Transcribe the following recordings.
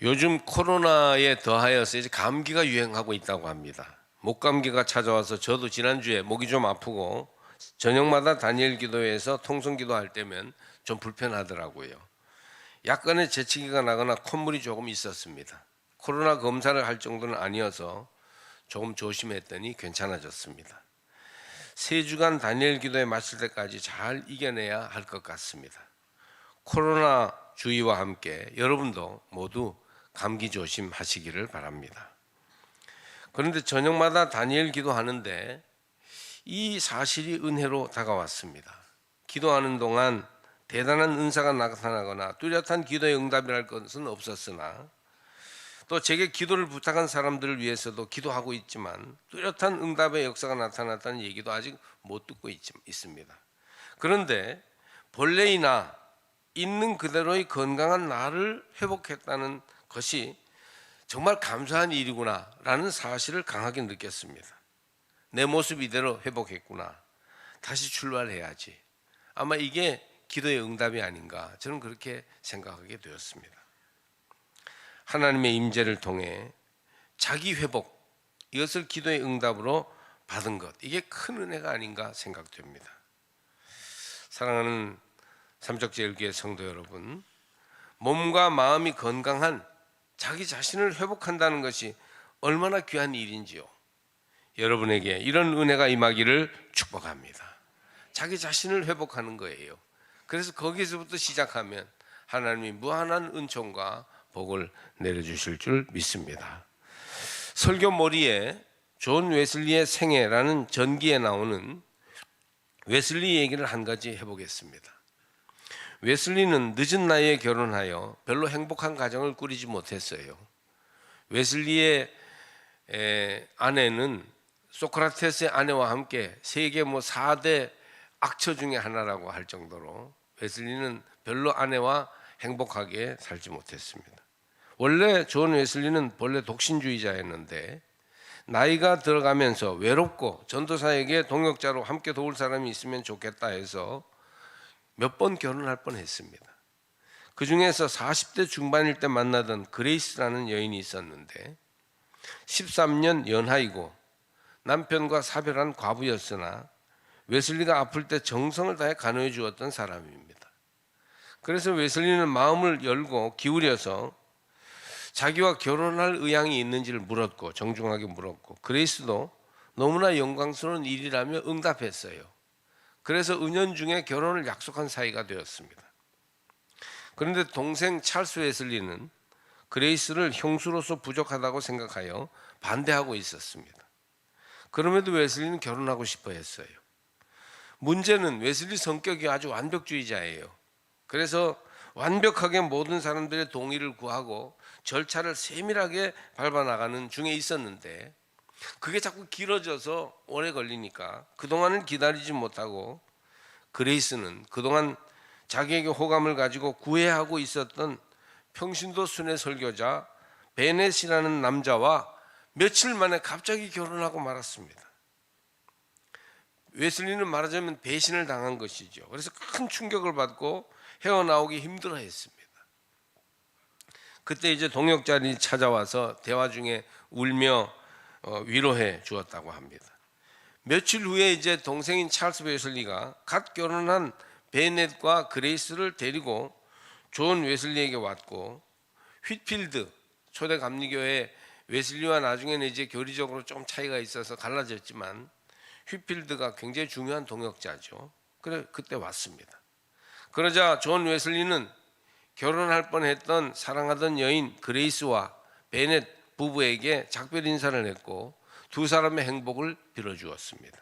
요즘 코로나에 더하여서 이제 감기가 유행하고 있다고 합니다. 목감기가 찾아와서 저도 지난주에 목이 좀 아프고 저녁마다 다니엘 기도회에서 통성 기도할 때면 좀 불편하더라고요. 약간의 재채기가 나거나 콧물이 조금 있었습니다. 코로나 검사를 할 정도는 아니어서 조금 조심했더니 괜찮아졌습니다. 3주간 다니엘 기도회 마칠 때까지 잘 이겨내야 할 것 같습니다. 코로나 주의와 함께 여러분도 모두 감기 조심하시기를 바랍니다. 그런데 저녁마다 다니엘 기도하는데 이 사실이 은혜로 다가왔습니다. 기도하는 동안 대단한 은사가 나타나거나 뚜렷한 기도의 응답이랄 것은 없었으나 또 제게 기도를 부탁한 사람들을 위해서도 기도하고 있지만 뚜렷한 응답의 역사가 나타났다는 얘기도 아직 못 듣고 있습니다. 그런데 본래이나 있는 그대로의 건강한 나를 회복했다는 것이 정말 감사한 일이구나 라는 사실을 강하게 느꼈습니다. 내 모습 이대로 회복했구나. 다시 출발해야지. 아마 이게 기도의 응답이 아닌가 저는 그렇게 생각하게 되었습니다. 하나님의 임재를 통해 자기 회복, 이것을 기도의 응답으로 받은 것, 이게 큰 은혜가 아닌가 생각됩니다. 사랑하는 삼척제일교회 성도 여러분, 몸과 마음이 건강한 자기 자신을 회복한다는 것이 얼마나 귀한 일인지요. 여러분에게 이런 은혜가 임하기를 축복합니다. 자기 자신을 회복하는 거예요. 그래서 거기서부터 시작하면 하나님이 무한한 은총과 복을 내려주실 줄 믿습니다. 설교 머리에 존 웨슬리의 생애라는 전기에 나오는 웨슬리 얘기를 한 가지 해보겠습니다. 웨슬리는 늦은 나이에 결혼하여 별로 행복한 가정을 꾸리지 못했어요. 웨슬리의 아내는 소크라테스의 아내와 함께 세계 4대 악처 중에 하나라고 할 정도로 웨슬리는 별로 아내와 행복하게 살지 못했습니다. 원래 존 웨슬리는 본래 독신주의자였는데 나이가 들어가면서 외롭고 전도사에게 동역자로 함께 도울 사람이 있으면 좋겠다 해서 몇 번 결혼할 뻔했습니다. 그 중에서 40대 중반일 때 만나던 그레이스라는 여인이 있었는데 13년 연하이고 남편과 사별한 과부였으나 웨슬리가 아플 때 정성을 다해 간호해 주었던 사람입니다. 그래서 웨슬리는 마음을 열고 기울여서 자기와 결혼할 의향이 있는지를 물었고 정중하게 물었고 그레이스도 너무나 영광스러운 일이라며 응답했어요. 그래서 은연중에 결혼을 약속한 사이가 되었습니다. 그런데 동생 찰스 웨슬리는 그레이스를 형수로서 부족하다고 생각하여 반대하고 있었습니다. 그럼에도 웨슬리는 결혼하고 싶어 했어요. 문제는 웨슬리 성격이 아주 완벽주의자예요. 그래서 완벽하게 모든 사람들의 동의를 구하고 절차를 세밀하게 밟아나가는 중에 있었는데 그게 자꾸 길어져서 오래 걸리니까 그동안은 기다리지 못하고 그레이스는 그동안 자기에게 호감을 가지고 구애하고 있었던 평신도 순회 설교자 베넷이라는 남자와 며칠 만에 갑자기 결혼하고 말았습니다. 웨슬리는 말하자면 배신을 당한 것이죠. 그래서 큰 충격을 받고 헤어나오기 힘들어했습니다. 그때 이제 동역자들이 찾아와서 대화 중에 울며 위로해 주었다고 합니다. 며칠 후에 이제 동생인 찰스 웨슬리가 갓 결혼한 베넷과 그레이스를 데리고 존 웨슬리에게 왔고 휘필드 초대 감리교회 웨슬리와 나중에는 이제 교리적으로 좀 차이가 있어서 갈라졌지만 휘필드가 굉장히 중요한 동역자죠. 그래 그때 왔습니다. 그러자 존 웨슬리는 결혼할 뻔했던 사랑하던 여인 그레이스와 베넷 부부에게 작별 인사를 했고 두 사람의 행복을 빌어주었습니다.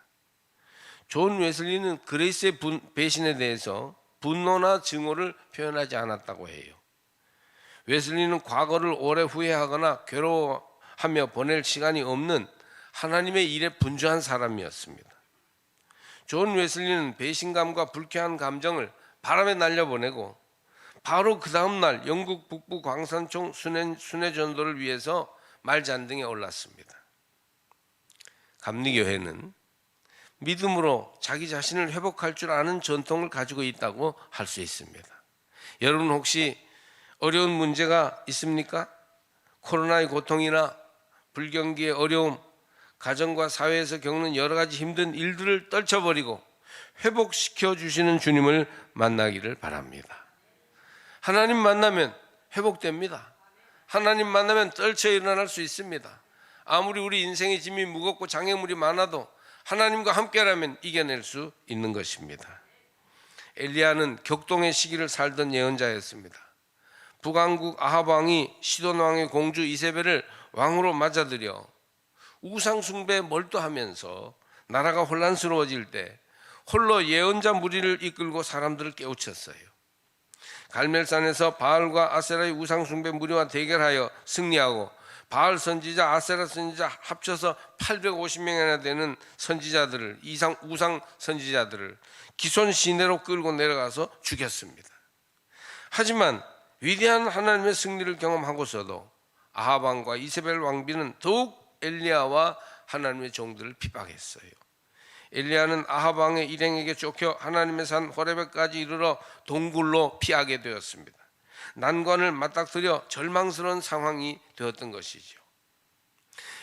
존 웨슬리는 그레이스의 배신에 대해서 분노나 증오를 표현하지 않았다고 해요. 웨슬리는 과거를 오래 후회하거나 괴로워하며 보낼 시간이 없는 하나님의 일에 분주한 사람이었습니다. 존 웨슬리는 배신감과 불쾌한 감정을 바람에 날려보내고 바로 그 다음날 영국 북부 광산총 순회 전도를 위해서 말잔등에 올랐습니다. 감리교회는 믿음으로 자기 자신을 회복할 줄 아는 전통을 가지고 있다고 할 수 있습니다. 여러분 혹시 어려운 문제가 있습니까? 코로나의 고통이나 불경기의 어려움, 가정과 사회에서 겪는 여러 가지 힘든 일들을 떨쳐버리고 회복시켜 주시는 주님을 만나기를 바랍니다. 하나님 만나면 회복됩니다. 하나님 만나면 떨쳐 일어날 수 있습니다. 아무리 우리 인생의 짐이 무겁고 장애물이 많아도 하나님과 함께라면 이겨낼 수 있는 것입니다. 엘리야는 격동의 시기를 살던 예언자였습니다. 북왕국 아합 왕이 시돈 왕의 공주 이세벨을 왕으로 맞아들여 우상 숭배에 몰두하면서 나라가 혼란스러워질 때 홀로 예언자 무리를 이끌고 사람들을 깨우쳤어요. 갈멜산에서 바알과 아세라의 우상 숭배 무리와 대결하여 승리하고 바알 선지자, 아세라 선지자 합쳐서 850명이나 되는 선지자들을, 우상 선지자들을 기손 시내로 끌고 내려가서 죽였습니다. 하지만 위대한 하나님의 승리를 경험하고서도 아합 왕과 이세벨 왕비는 더욱 엘리야와 하나님의 종들을 핍박했어요. 엘리야는 아합 왕의 일행에게 쫓겨 하나님의 산 호레베까지 이르러 동굴로 피하게 되었습니다. 난관을 맞닥뜨려 절망스러운 상황이 되었던 것이죠.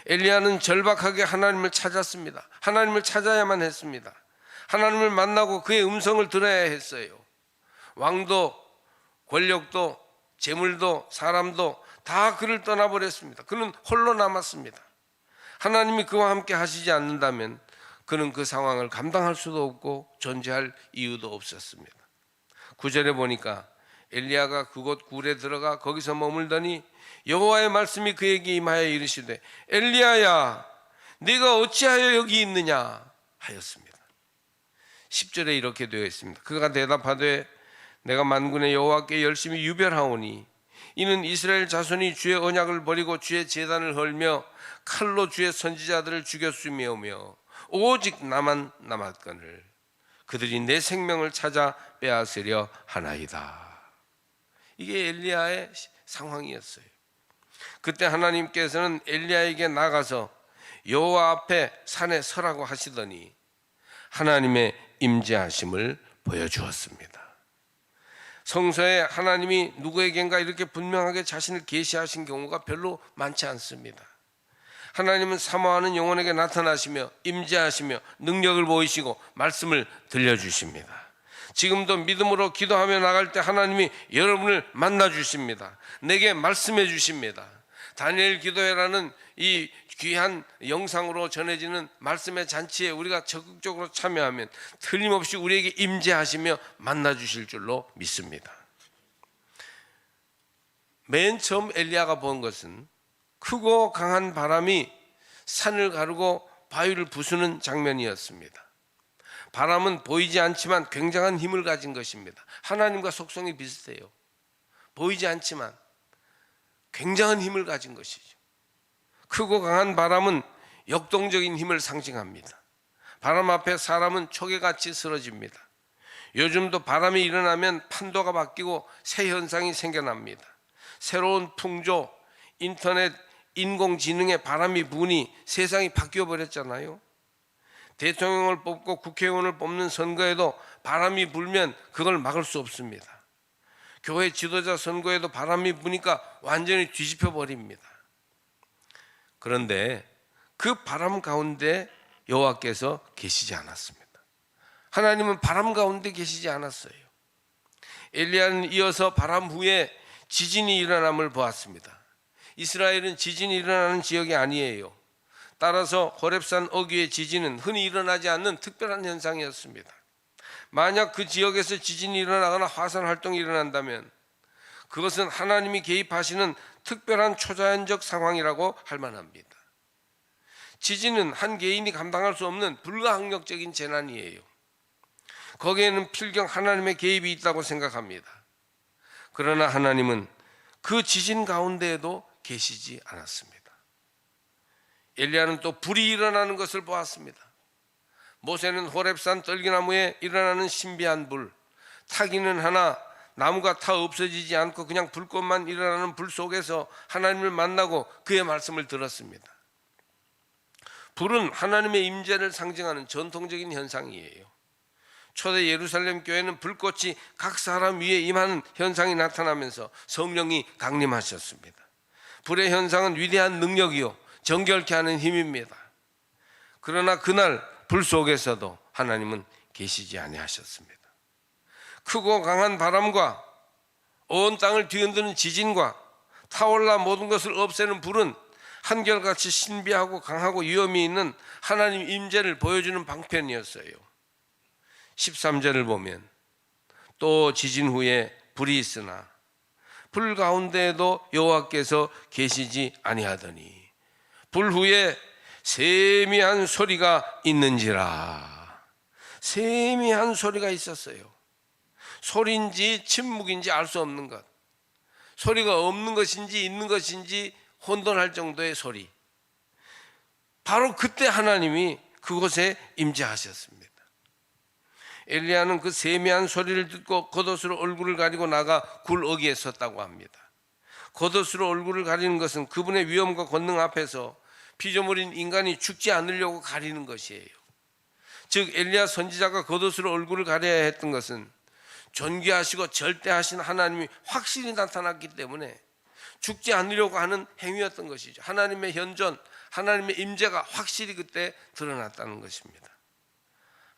엘리야는 절박하게 하나님을 찾았습니다. 하나님을 찾아야만 했습니다. 하나님을 만나고 그의 음성을 들어야 했어요. 왕도 권력도 재물도 사람도 다 그를 떠나버렸습니다. 그는 홀로 남았습니다. 하나님이 그와 함께 하시지 않는다면 그는 그 상황을 감당할 수도 없고 존재할 이유도 없었습니다. 9절에 보니까 엘리야가 그곳 굴에 들어가 거기서 머물더니 여호와의 말씀이 그에게 임하여 이르시되 엘리야야 네가 어찌하여 여기 있느냐 하였습니다. 10절에 이렇게 되어 있습니다. 그가 대답하되 내가 만군의 여호와께 열심히 유별하오니 이는 이스라엘 자손이 주의 언약을 버리고 주의 제단을 헐며 칼로 주의 선지자들을 죽였으며며 오직 나만 남았거늘 그들이 내 생명을 찾아 빼앗으려 하나이다. 이게 엘리야의 상황이었어요. 그때 하나님께서는 엘리야에게 나가서 여호와 앞에 산에 서라고 하시더니 하나님의 임재하심을 보여주었습니다. 성서에 하나님이 누구에겐가 이렇게 분명하게 자신을 계시하신 경우가 별로 많지 않습니다. 하나님은 사모하는 영혼에게 나타나시며 임재하시며 능력을 보이시고 말씀을 들려주십니다. 지금도 믿음으로 기도하며 나갈 때 하나님이 여러분을 만나 주십니다. 내게 말씀해 주십니다. 다니엘 기도회라는 이 귀한 영상으로 전해지는 말씀의 잔치에 우리가 적극적으로 참여하면 틀림없이 우리에게 임재하시며 만나 주실 줄로 믿습니다. 맨 처음 엘리야가 본 것은 크고 강한 바람이 산을 가르고 바위를 부수는 장면이었습니다. 바람은 보이지 않지만 굉장한 힘을 가진 것입니다. 하나님과 속성이 비슷해요. 보이지 않지만 굉장한 힘을 가진 것이죠. 크고 강한 바람은 역동적인 힘을 상징합니다. 바람 앞에 사람은 초계같이 쓰러집니다. 요즘도 바람이 일어나면 판도가 바뀌고 새 현상이 생겨납니다. 새로운 풍조, 인터넷, 인공지능의 바람이 부니 세상이 바뀌어 버렸잖아요. 대통령을 뽑고 국회의원을 뽑는 선거에도 바람이 불면 그걸 막을 수 없습니다. 교회 지도자 선거에도 바람이 부니까 완전히 뒤집혀 버립니다. 그런데 그 바람 가운데 여호와께서 계시지 않았습니다. 하나님은 바람 가운데 계시지 않았어요. 엘리야는 이어서 바람 후에 지진이 일어남을 보았습니다. 이스라엘은 지진이 일어나는 지역이 아니에요. 따라서 호렙산 어귀의 지진은 흔히 일어나지 않는 특별한 현상이었습니다. 만약 그 지역에서 지진이 일어나거나 화산 활동이 일어난다면 그것은 하나님이 개입하시는 특별한 초자연적 상황이라고 할 만합니다. 지진은 한 개인이 감당할 수 없는 불가항력적인 재난이에요. 거기에는 필경 하나님의 개입이 있다고 생각합니다. 그러나 하나님은 그 지진 가운데에도 계시지 않았습니다. 엘리야는 또 불이 일어나는 것을 보았습니다. 모세는 호렙산 떨기나무에 일어나는 신비한 불, 타기는 하나 나무가 타 없어지지 않고 그냥 불꽃만 일어나는 불 속에서 하나님을 만나고 그의 말씀을 들었습니다. 불은 하나님의 임재를 상징하는 전통적인 현상이에요. 초대 예루살렘 교회는 불꽃이 각 사람 위에 임하는 현상이 나타나면서 성령이 강림하셨습니다. 불의 현상은 위대한 능력이요 정결케 하는 힘입니다. 그러나 그날 불 속에서도 하나님은 계시지 아니하셨습니다. 크고 강한 바람과 온 땅을 뒤흔드는 지진과 타올라 모든 것을 없애는 불은 한결같이 신비하고 강하고 위험이 있는 하나님 임재를 보여주는 방편이었어요. 13절을 보면 또 지진 후에 불이 있으나 불 가운데에도 여호와께서 계시지 아니하더니 불 후에 세미한 소리가 있는지라. 세미한 소리가 있었어요. 소리인지 침묵인지 알 수 없는 것, 소리가 없는 것인지 있는 것인지 혼돈할 정도의 소리. 바로 그때 하나님이 그곳에 임재하셨습니다. 엘리야는 그 세미한 소리를 듣고 겉옷으로 얼굴을 가리고 나가 굴 어귀에 섰다고 합니다. 겉옷으로 얼굴을 가리는 것은 그분의 위엄과 권능 앞에서 피조물인 인간이 죽지 않으려고 가리는 것이에요. 즉 엘리야 선지자가 겉옷으로 얼굴을 가려야 했던 것은 존귀하시고 절대하신 하나님이 확실히 나타났기 때문에 죽지 않으려고 하는 행위였던 것이죠. 하나님의 현존, 하나님의 임재가 확실히 그때 드러났다는 것입니다.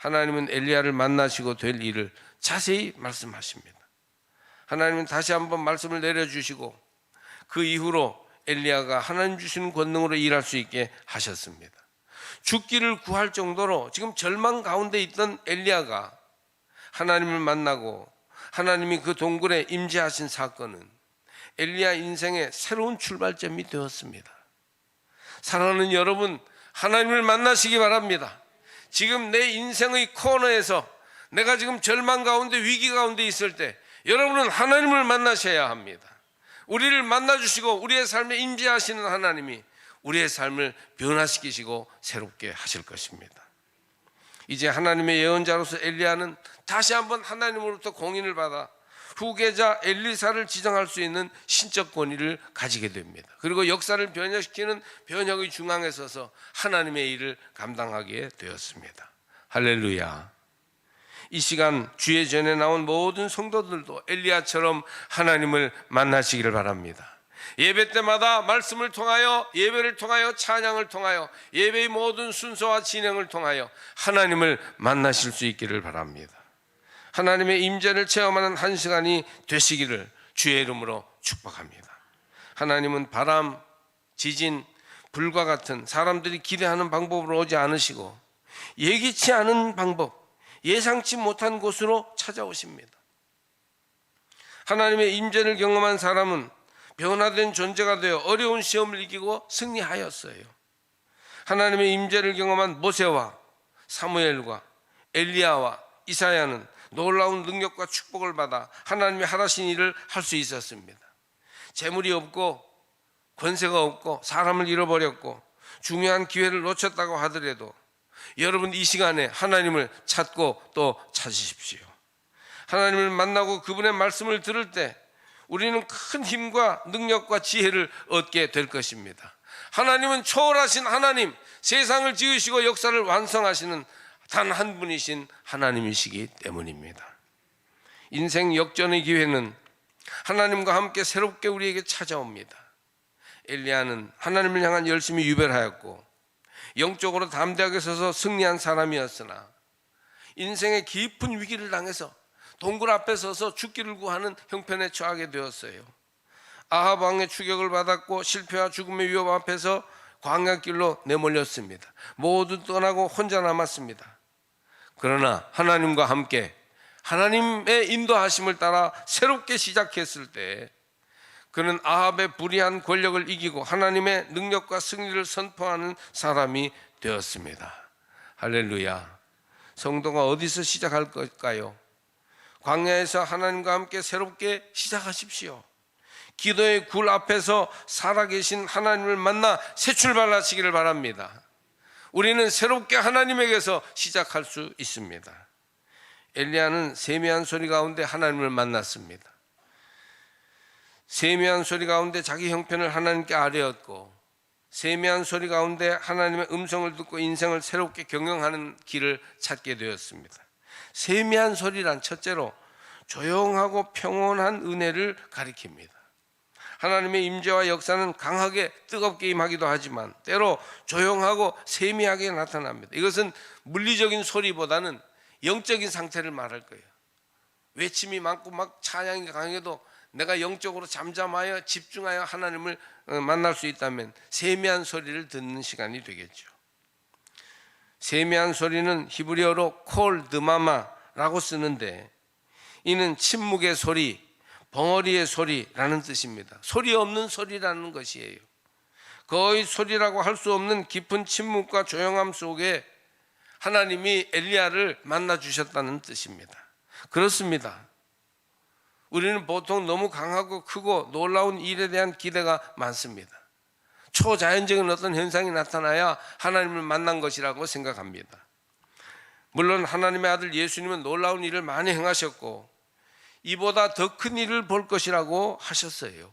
하나님은 엘리야를 만나시고 될 일을 자세히 말씀하십니다. 하나님은 다시 한번 말씀을 내려주시고 그 이후로 엘리야가 하나님 주시는 권능으로 일할 수 있게 하셨습니다. 죽기를 구할 정도로 지금 절망 가운데 있던 엘리야가 하나님을 만나고 하나님이 그 동굴에 임재하신 사건은 엘리야 인생의 새로운 출발점이 되었습니다. 사랑하는 여러분, 하나님을 만나시기 바랍니다. 지금 내 인생의 코너에서 내가 지금 절망 가운데 위기 가운데 있을 때 여러분은 하나님을 만나셔야 합니다. 우리를 만나주시고 우리의 삶에 임재하시는 하나님이 우리의 삶을 변화시키시고 새롭게 하실 것입니다. 이제 하나님의 예언자로서 엘리야는 다시 한번 하나님으로부터 공인을 받아 후계자 엘리사를 지정할 수 있는 신적 권위를 가지게 됩니다. 그리고 역사를 변혁시키는 변혁의 중앙에 서서 하나님의 일을 감당하게 되었습니다. 할렐루야. 이 시간 주의 전에 나온 모든 성도들도 엘리야처럼 하나님을 만나시기를 바랍니다. 예배 때마다 말씀을 통하여, 예배를 통하여, 찬양을 통하여, 예배의 모든 순서와 진행을 통하여 하나님을 만나실 수 있기를 바랍니다. 하나님의 임재를 체험하는 한 시간이 되시기를 주의 이름으로 축복합니다. 하나님은 바람, 지진, 불과 같은 사람들이 기대하는 방법으로 오지 않으시고 예기치 않은 방법, 예상치 못한 곳으로 찾아오십니다. 하나님의 임재를 경험한 사람은 변화된 존재가 되어 어려운 시험을 이기고 승리하였어요. 하나님의 임재를 경험한 모세와 사무엘과 엘리야와 이사야는 놀라운 능력과 축복을 받아 하나님이 하라신 일을 할 수 있었습니다. 재물이 없고 권세가 없고 사람을 잃어버렸고 중요한 기회를 놓쳤다고 하더라도 여러분 이 시간에 하나님을 찾고 또 찾으십시오. 하나님을 만나고 그분의 말씀을 들을 때 우리는 큰 힘과 능력과 지혜를 얻게 될 것입니다. 하나님은 초월하신 하나님, 세상을 지으시고 역사를 완성하시는 단 한 분이신 하나님이시기 때문입니다. 인생 역전의 기회는 하나님과 함께 새롭게 우리에게 찾아옵니다. 엘리야는 하나님을 향한 열심히 유별하였고 영적으로 담대하게 서서 승리한 사람이었으나 인생의 깊은 위기를 당해서 동굴 앞에 서서 죽기를 구하는 형편에 처하게 되었어요. 아합 왕의 추격을 받았고 실패와 죽음의 위협 앞에서 광야길로 내몰렸습니다. 모두 떠나고 혼자 남았습니다. 그러나 하나님과 함께 하나님의 인도하심을 따라 새롭게 시작했을 때 그는 아합의 불의한 권력을 이기고 하나님의 능력과 승리를 선포하는 사람이 되었습니다. 할렐루야. 성도가 어디서 시작할 걸까요? 광야에서 하나님과 함께 새롭게 시작하십시오. 기도의 굴 앞에서 살아계신 하나님을 만나 새 출발하시기를 바랍니다. 우리는 새롭게 하나님에게서 시작할 수 있습니다. 엘리야는 세미한 소리 가운데 하나님을 만났습니다. 세미한 소리 가운데 자기 형편을 하나님께 아뢰었고 세미한 소리 가운데 하나님의 음성을 듣고 인생을 새롭게 경영하는 길을 찾게 되었습니다. 세미한 소리란 첫째로 조용하고 평온한 은혜를 가리킵니다. 하나님의 임재와 역사는 강하게 뜨겁게 임하기도 하지만 때로 조용하고 세미하게 나타납니다. 이것은 물리적인 소리보다는 영적인 상태를 말할 거예요. 외침이 많고 막 찬양이 강해도 내가 영적으로 잠잠하여 집중하여 하나님을 만날 수 있다면 세미한 소리를 듣는 시간이 되겠죠. 세미한 소리는 히브리어로 콜 드마마라고 쓰는데 이는 침묵의 소리, 벙어리의 소리라는 뜻입니다. 소리 없는 소리라는 것이에요. 거의 소리라고 할 수 없는 깊은 침묵과 조용함 속에 하나님이 엘리야를 만나 주셨다는 뜻입니다. 그렇습니다. 우리는 보통 너무 강하고 크고 놀라운 일에 대한 기대가 많습니다. 초자연적인 어떤 현상이 나타나야 하나님을 만난 것이라고 생각합니다. 물론 하나님의 아들 예수님은 놀라운 일을 많이 행하셨고 이보다 더 큰 일을 볼 것이라고 하셨어요.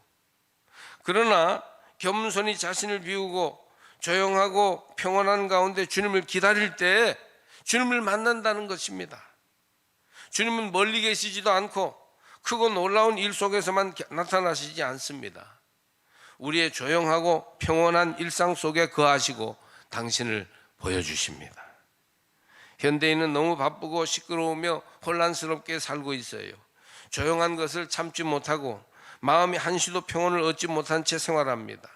그러나 겸손히 자신을 비우고 조용하고 평온한 가운데 주님을 기다릴 때 주님을 만난다는 것입니다. 주님은 멀리 계시지도 않고 크고 놀라운 일 속에서만 나타나시지 않습니다. 우리의 조용하고 평온한 일상 속에 거하시고 당신을 보여주십니다. 현대인은 너무 바쁘고 시끄러우며 혼란스럽게 살고 있어요. 조용한 것을 참지 못하고 마음이 한시도 평온을 얻지 못한 채 생활합니다.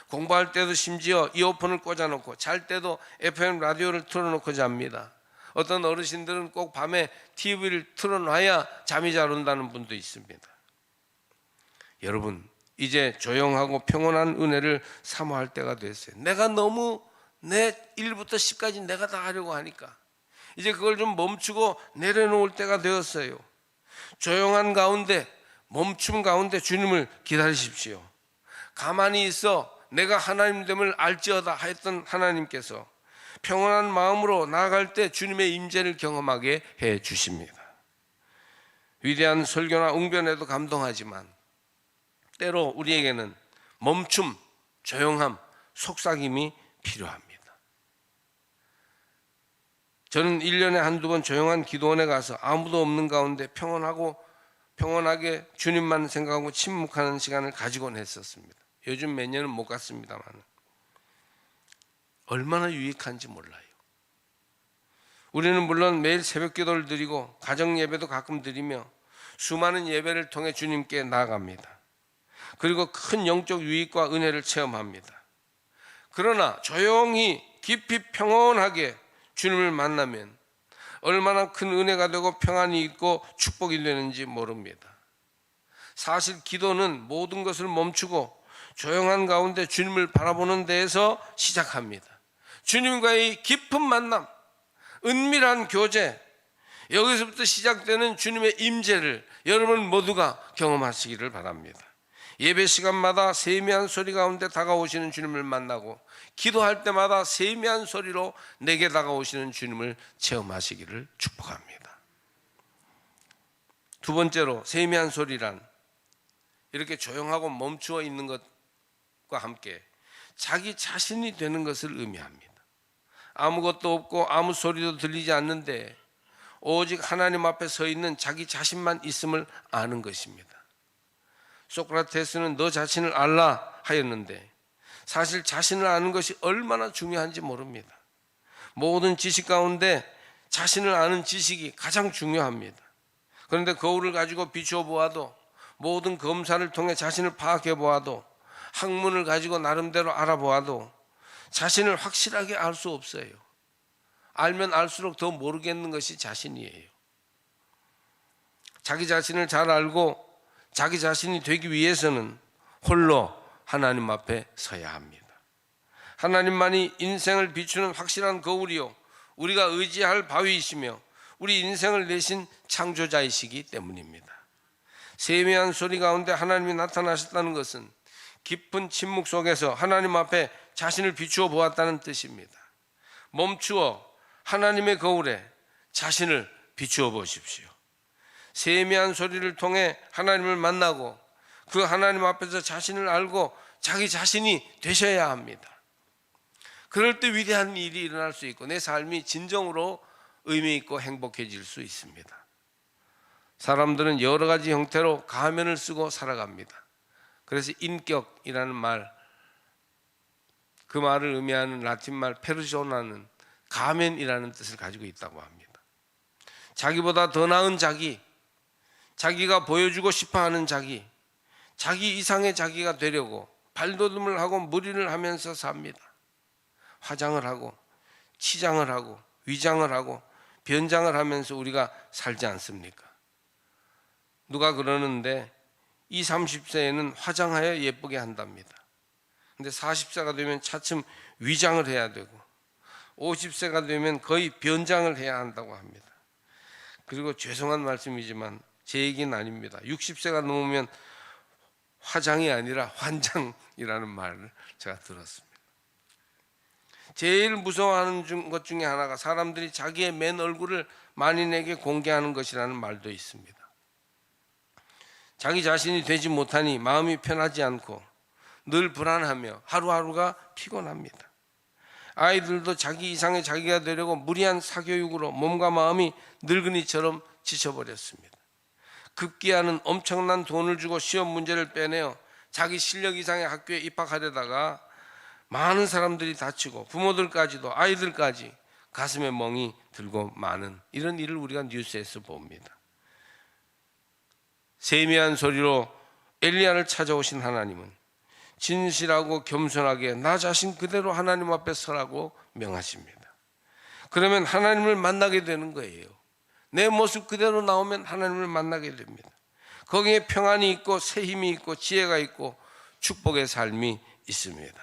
공부할 때도 심지어 이어폰을 꽂아놓고 잘 때도 FM 라디오를 틀어놓고 잡니다. 어떤 어르신들은 꼭 밤에 TV를 틀어놔야 잠이 잘 온다는 분도 있습니다. 여러분, 이제 조용하고 평온한 은혜를 사모할 때가 됐어요. 내가 너무 내 1부터 10까지 내가 다 하려고 하니까 이제 그걸 좀 멈추고 내려놓을 때가 되었어요. 조용한 가운데, 멈춤 가운데 주님을 기다리십시오. 가만히 있어 내가 하나님됨을 알지어다 하였던 하나님께서 평온한 마음으로 나아갈 때 주님의 임재를 경험하게 해 주십니다. 위대한 설교나 웅변에도 감동하지만 때로 우리에게는 멈춤, 조용함, 속삭임이 필요합니다. 저는 1년에 한두 번 조용한 기도원에 가서 아무도 없는 가운데 평온하게 주님만 생각하고 침묵하는 시간을 가지곤 했었습니다. 요즘 몇 년은 못 갔습니다만 얼마나 유익한지 몰라요. 우리는 물론 매일 새벽 기도를 드리고 가정 예배도 가끔 드리며 수많은 예배를 통해 주님께 나아갑니다. 그리고 큰 영적 유익과 은혜를 체험합니다. 그러나 조용히 깊이 평온하게 주님을 만나면 얼마나 큰 은혜가 되고 평안이 있고 축복이 되는지 모릅니다. 사실 기도는 모든 것을 멈추고 조용한 가운데 주님을 바라보는 데에서 시작합니다. 주님과의 깊은 만남, 은밀한 교제, 여기서부터 시작되는 주님의 임재를 여러분 모두가 경험하시기를 바랍니다. 예배 시간마다 세미한 소리 가운데 다가오시는 주님을 만나고 기도할 때마다 세미한 소리로 내게 다가오시는 주님을 체험하시기를 축복합니다. 두 번째로 세미한 소리란 이렇게 조용하고 멈추어 있는 것과 함께 자기 자신이 되는 것을 의미합니다. 아무것도 없고 아무 소리도 들리지 않는데 오직 하나님 앞에 서 있는 자기 자신만 있음을 아는 것입니다. 소크라테스는 너 자신을 알라 하였는데 사실 자신을 아는 것이 얼마나 중요한지 모릅니다. 모든 지식 가운데 자신을 아는 지식이 가장 중요합니다. 그런데 거울을 가지고 비추어 보아도 모든 검사를 통해 자신을 파악해 보아도 학문을 가지고 나름대로 알아보아도 자신을 확실하게 알 수 없어요. 알면 알수록 더 모르겠는 것이 자신이에요. 자기 자신을 잘 알고 자기 자신이 되기 위해서는 홀로 하나님 앞에 서야 합니다. 하나님만이 인생을 비추는 확실한 거울이요 우리가 의지할 바위이시며 우리 인생을 내신 창조자이시기 때문입니다. 세미한 소리 가운데 하나님이 나타나셨다는 것은 깊은 침묵 속에서 하나님 앞에 자신을 비추어 보았다는 뜻입니다. 멈추어 하나님의 거울에 자신을 비추어 보십시오. 세미한 소리를 통해 하나님을 만나고 그 하나님 앞에서 자신을 알고 자기 자신이 되셔야 합니다. 그럴 때 위대한 일이 일어날 수 있고 내 삶이 진정으로 의미 있고 행복해질 수 있습니다. 사람들은 여러 가지 형태로 가면을 쓰고 살아갑니다. 그래서 인격이라는 말, 그 말을 의미하는 라틴 말 페르소나는 가면이라는 뜻을 가지고 있다고 합니다. 자기보다 더 나은 자기, 자기가 보여주고 싶어하는 자기, 자기 이상의 자기가 되려고 발돋움을 하고 무리를 하면서 삽니다. 화장을 하고 치장을 하고 위장을 하고 변장을 하면서 우리가 살지 않습니까? 누가 그러는데 20, 30세에는 화장하여 예쁘게 한답니다. 근데 40세가 되면 차츰 위장을 해야 되고 50세가 되면 거의 변장을 해야 한다고 합니다. 그리고 죄송한 말씀이지만 제 얘기는 아닙니다. 60세가 넘으면 화장이 아니라 환장이라는 말을 제가 들었습니다. 제일 무서워하는 것 중에 하나가 사람들이 자기의 맨 얼굴을 만인에게 공개하는 것이라는 말도 있습니다. 자기 자신이 되지 못하니 마음이 편하지 않고 늘 불안하며 하루하루가 피곤합니다. 아이들도 자기 이상의 자기가 되려고 무리한 사교육으로 몸과 마음이 늙은이처럼 지쳐버렸습니다. 급기야는 엄청난 돈을 주고 시험 문제를 빼내어 자기 실력 이상의 학교에 입학하려다가 많은 사람들이 다치고 부모들까지도 아이들까지 가슴에 멍이 들고 마는 이런 일을 우리가 뉴스에서 봅니다. 세미한 소리로 엘리야를 찾아오신 하나님은 진실하고 겸손하게 나 자신 그대로 하나님 앞에 서라고 명하십니다. 그러면 하나님을 만나게 되는 거예요. 내 모습 그대로 나오면 하나님을 만나게 됩니다. 거기에 평안이 있고 새 힘이 있고 지혜가 있고 축복의 삶이 있습니다.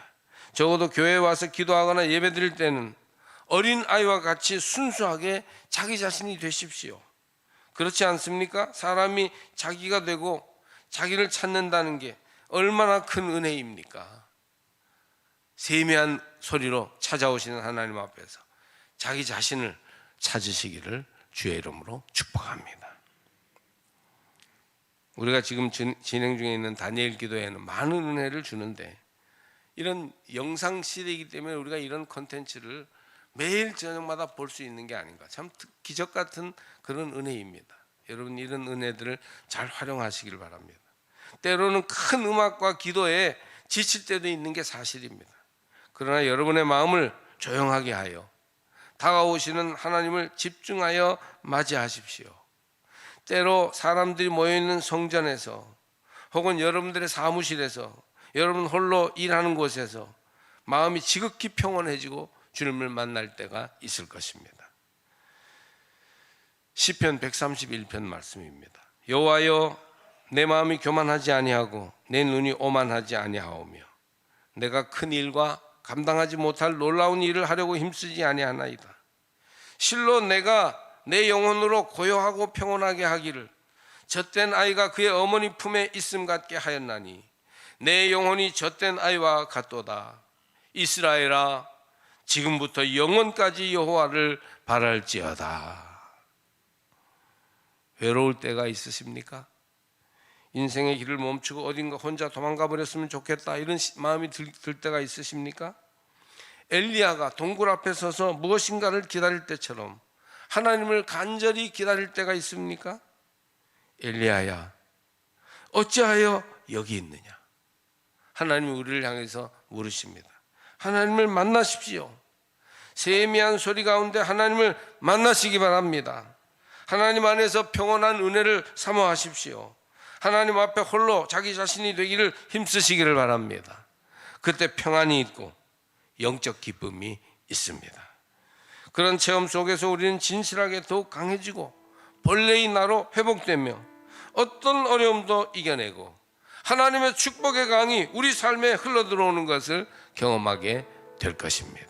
적어도 교회에 와서 기도하거나 예배드릴 때는 어린아이와 같이 순수하게 자기 자신이 되십시오. 그렇지 않습니까? 사람이 자기가 되고 자기를 찾는다는 게 얼마나 큰 은혜입니까? 세미한 소리로 찾아오시는 하나님 앞에서 자기 자신을 찾으시기를 주의 이름으로 축복합니다. 우리가 지금 진행 중에 있는 다니엘 기도에는 많은 은혜를 주는데 이런 영상 시대이기 때문에 우리가 이런 콘텐츠를 매일 저녁마다 볼 수 있는 게 아닌가. 참 기적 같은 그런 은혜입니다. 여러분 이런 은혜들을 잘 활용하시길 바랍니다. 때로는 큰 음악과 기도에 지칠 때도 있는 게 사실입니다. 그러나 여러분의 마음을 조용하게 하여 다가오시는 하나님을 집중하여 맞이하십시오. 때로 사람들이 모여있는 성전에서 혹은 여러분들의 사무실에서 여러분 홀로 일하는 곳에서 마음이 지극히 평온해지고 주님을 만날 때가 있을 것입니다. 시편 131편 말씀입니다. 여호와여 내 마음이 교만하지 아니하고 내 눈이 오만하지 아니하오며 내가 큰 일과 감당하지 못할 놀라운 일을 하려고 힘쓰지 아니하나이다. 실로 내가 내 영혼으로 고요하고 평온하게 하기를 젖된 아이가 그의 어머니 품에 있음 같게 하였나니 내 영혼이 젖된 아이와 같도다. 이스라엘아 지금부터 영원까지 여호와를 바랄지어다. 외로울 때가 있으십니까? 인생의 길을 멈추고 어딘가 혼자 도망가 버렸으면 좋겠다 이런 마음이 들 때가 있으십니까? 엘리야가 동굴 앞에 서서 무엇인가를 기다릴 때처럼 하나님을 간절히 기다릴 때가 있습니까? 엘리야야 어찌하여 여기 있느냐? 하나님이 우리를 향해서 물으십니다. 하나님을 만나십시오. 세미한 소리 가운데 하나님을 만나시기 바랍니다. 하나님 안에서 평온한 은혜를 사모하십시오. 하나님 앞에 홀로 자기 자신이 되기를 힘쓰시기를 바랍니다. 그때 평안이 있고 영적 기쁨이 있습니다. 그런 체험 속에서 우리는 진실하게 더욱 강해지고 본래의 나로 회복되며 어떤 어려움도 이겨내고 하나님의 축복의 강이 우리 삶에 흘러들어오는 것을 경험하게 될 것입니다.